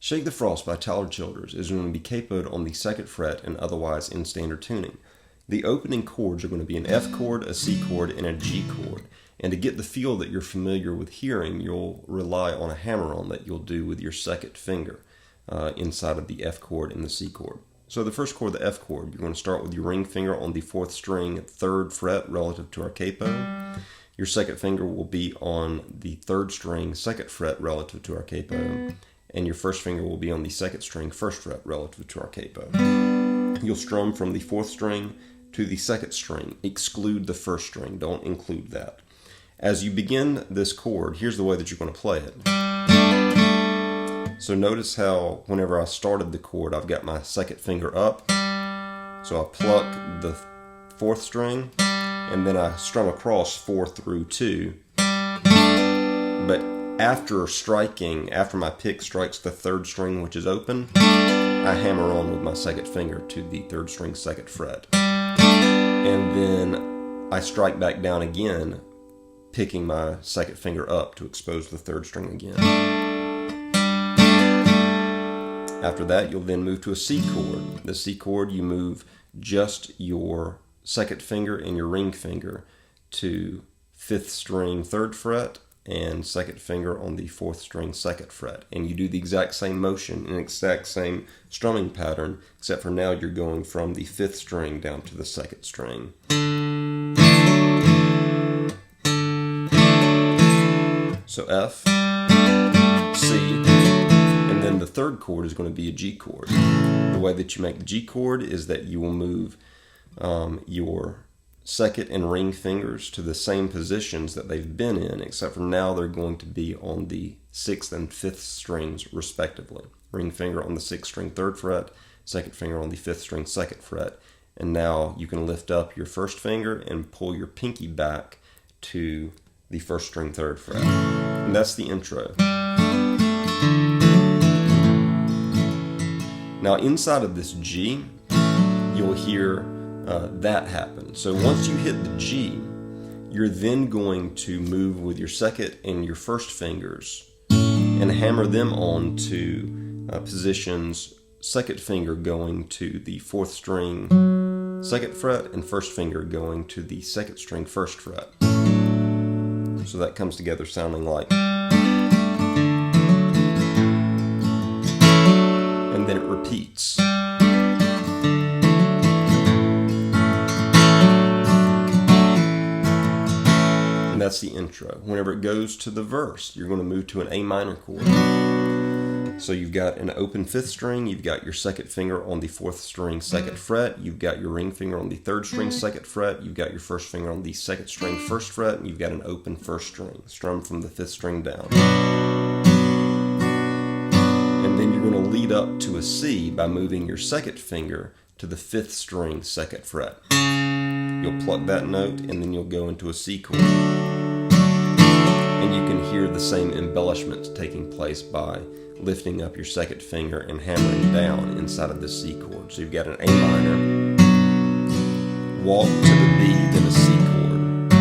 Shake the Frost by Tyler Childers is going to be capoed on the 2nd fret and otherwise in standard tuning. The opening chords are going to be an F chord, a C chord, and a G chord. And to get the feel that you're familiar with hearing, you'll rely on a hammer-on that you'll do with your 2nd finger inside of the F chord and the C chord. So the first chord, the F chord, you're going to start with your ring finger on the 4th string, 3rd fret relative to our capo. Your 2nd finger will be on the 3rd string, 2nd fret relative to our capo. And your 1st finger will be on the 2nd string, 1st fret relative to our capo. You'll strum from the 4th string to the 2nd string. Exclude the 1st string. Don't include that. As you begin this chord, here's the way that you're going to play it. So notice how whenever I started the chord, I've got my 2nd finger up. So I pluck the 4th string, and then I strum across 4 through 2. But after my pick strikes the 3rd string, which is open, I hammer on with my 2nd finger to the 3rd string, 2nd fret. And then I strike back down again, picking my 2nd finger up to expose the 3rd string again. After that, you'll then move to a C chord. The C chord, you move just your 2nd finger and your ring finger to 5th string, 3rd fret, and 2nd finger on the 4th string, 2nd fret. And you do the exact same motion and exact same strumming pattern, except for now you're going from the 5th string down to the 2nd string. So F, C, and then the 3rd chord is going to be a G chord. The way that you make the G chord is that you will move your 2nd and ring fingers to the same positions that they've been in, except for now they're going to be on the 6th and 5th strings respectively. Ring finger on the 6th string, 3rd fret, 2nd finger on the 5th string, 2nd fret. And now you can lift up your 1st finger and pull your pinky back to the 1st string, 3rd fret. And that's the intro. Now inside of this G, you'll hear that happen. So once you hit the G, you're then going to move with your 2nd and your 1st fingers and hammer them on to positions, 2nd finger going to the 4th string, 2nd fret, and 1st finger going to the 2nd string, 1st fret. So that comes together sounding like. And then it repeats. And that's the intro. Whenever it goes to the verse, you're going to move to an A minor chord. So you've got an open 5th string, you've got your 2nd finger on the 4th string, 2nd fret, you've got your ring finger on the 3rd string, 2nd fret, you've got your 1st finger on the 2nd string, 1st fret, and you've got an open 1st string, strum from the 5th string down. And then you're going to lead up to a C by moving your 2nd finger to the 5th string, 2nd fret. You'll pluck that note, and then you'll go into a C chord. And you can hear the same embellishments taking place by lifting up your 2nd finger and hammering down inside of the C chord. So you've got an A minor, walk to the B, then a C chord.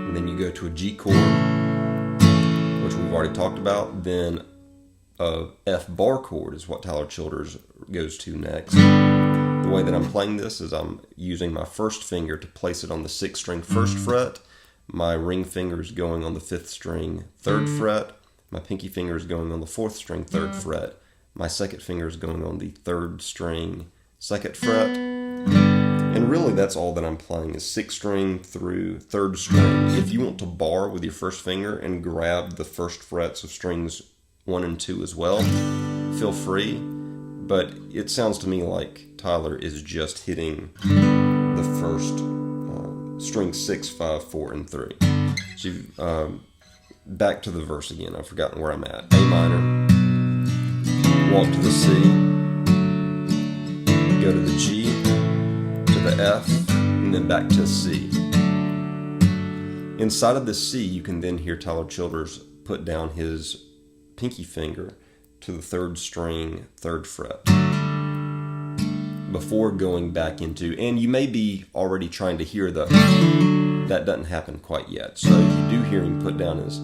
And then you go to a G chord, which we've already talked about. Then a F bar chord is what Tyler Childers goes to next. The way that I'm playing this is I'm using my 1st finger to place it on the 6th string, 1st fret. My ring finger is going on the 5th string, 3rd fret. My pinky finger is going on the 4th string, 3rd fret. My 2nd finger is going on the 3rd string, 2nd fret. And really that's all that I'm playing is 6th string through 3rd string. If you want to bar with your 1st finger and grab the 1st frets of strings 1 and 2 as well, feel free. But it sounds to me like Tyler is just hitting the 1st string 6, 5, 4, and 3. So back to the verse again. I've forgotten where I'm at. A minor, walk to the C, go to the G, to the F, and then back to C. Inside of the C, you can then hear Tyler Childers put down his pinky finger to the 3rd string, 3rd fret. Before going back into, and you may be already trying to hear that doesn't happen quite yet. So you do hear him put down his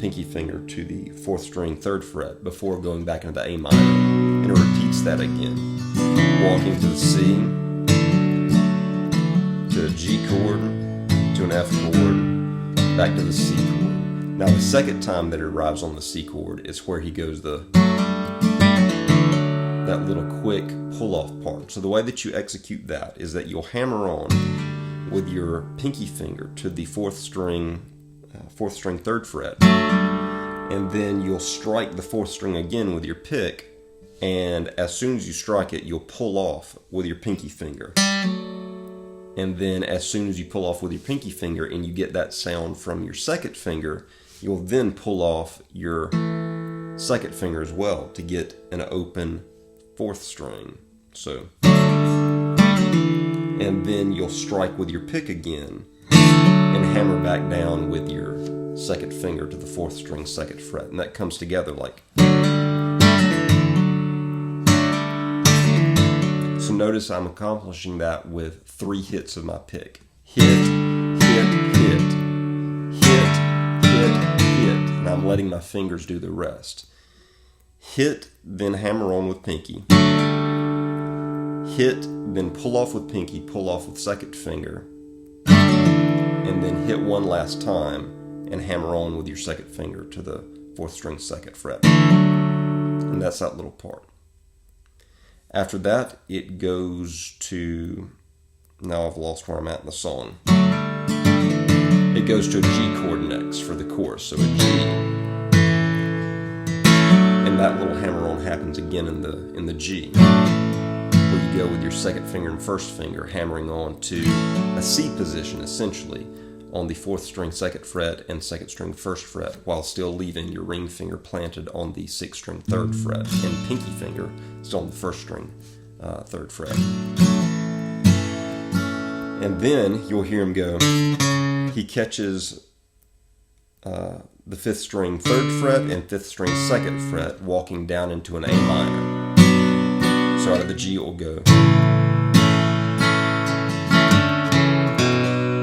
pinky finger to the 4th string 3rd fret before going back into the A minor. And it repeats that again. Walking to the C, to a G chord, to an F chord, back to the C chord. Now the second time that it arrives on the C chord is where he goes that little quick pull-off part. So the way that you execute that is that you'll hammer on with your pinky finger to the 4th string 3rd fret, and then you'll strike the 4th string again with your pick, and as soon as you strike it, you'll pull off with your pinky finger. And then as soon as you pull off with your pinky finger and you get that sound from your 2nd finger, you'll then pull off your 2nd finger as well to get an open 4th string. So, and then you'll strike with your pick again and hammer back down with your 2nd finger to the 4th string 2nd fret, and that comes together like. So notice I'm accomplishing that with 3 hits of my pick. Hit, hit, hit, hit, hit, hit, and I'm letting my fingers do the rest. Hit, then hammer on with pinky. Hit, then pull off with pinky, pull off with 2nd finger, and then hit one last time and hammer on with your 2nd finger to the 4th string 2nd fret. And that's that little part. After that, it goes to, now I've lost where I'm at in the song. It goes to a G chord next for the chorus, so a G. And that little hammer on happens again in the G, where you go with your 2nd finger and 1st finger hammering on to a C position, essentially, on the 4th string 2nd fret and 2nd string 1st fret, while still leaving your ring finger planted on the 6th string 3rd fret and pinky finger still on the 1st string 3rd fret. And then you'll hear him go, he catches the 5th string 3rd fret and 5th string 2nd fret walking down into an A minor. So out of the G it will go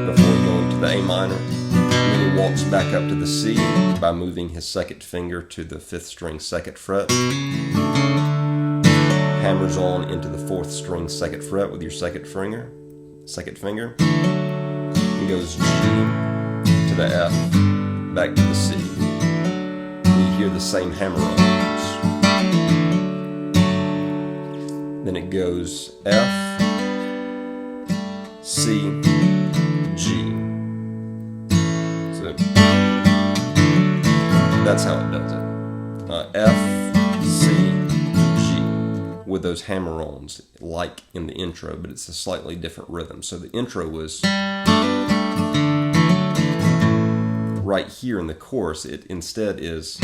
before going to the A minor. And then he walks back up to the C by moving his 2nd finger to the 5th string 2nd fret. Hammers on into the 4th string 2nd fret with your 2nd finger. And goes G to the F, back to the C. And you hear the same hammer-ons. Then it goes F, C, G. So that's how it does it. F, C, G, with those hammer-ons, like in the intro, but it's a slightly different rhythm. So the intro was right here in the chorus. It instead is,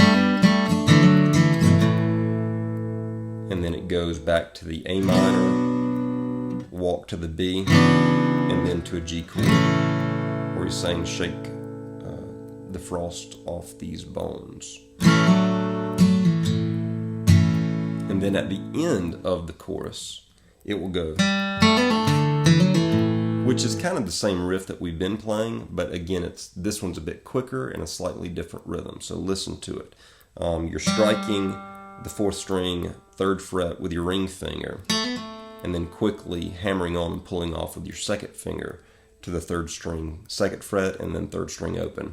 and then it goes back to the A minor, walk to the B, and then to a G chord, where he's saying, shake the frost off these bones. And then at the end of the chorus, it will go, which is kind of the same riff that we've been playing, but again, this one's a bit quicker and a slightly different rhythm, so listen to it. You're striking the 4th string 3rd fret with your ring finger, and then quickly hammering on and pulling off with your 2nd finger to the 3rd string 2nd fret and then 3rd string open.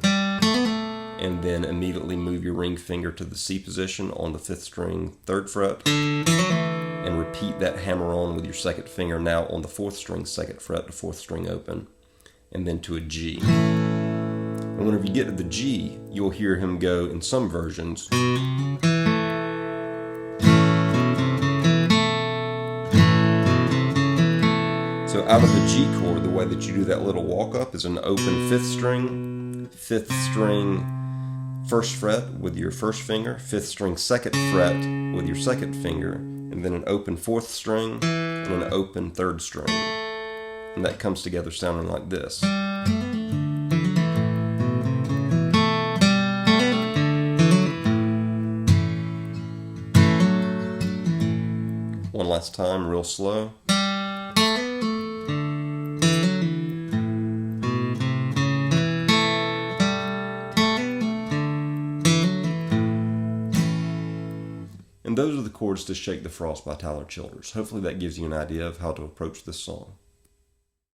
And then immediately move your ring finger to the C position on the 5th string 3rd fret, and repeat that hammer on with your 2nd finger now on the 4th string 2nd fret to 4th string open, and then to a G. And whenever you get to the G, you'll hear him go in some versions, so out of the G chord, the way that you do that little walk up is an open 5th string 1st fret with your 1st finger, 5th string 2nd fret with your 2nd finger, and then an open 4th string and an open 3rd string. And that comes together sounding like this. One last time, real slow. And those are the chords to Shake the Frost by Tyler Childers. Hopefully that gives you an idea of how to approach this song.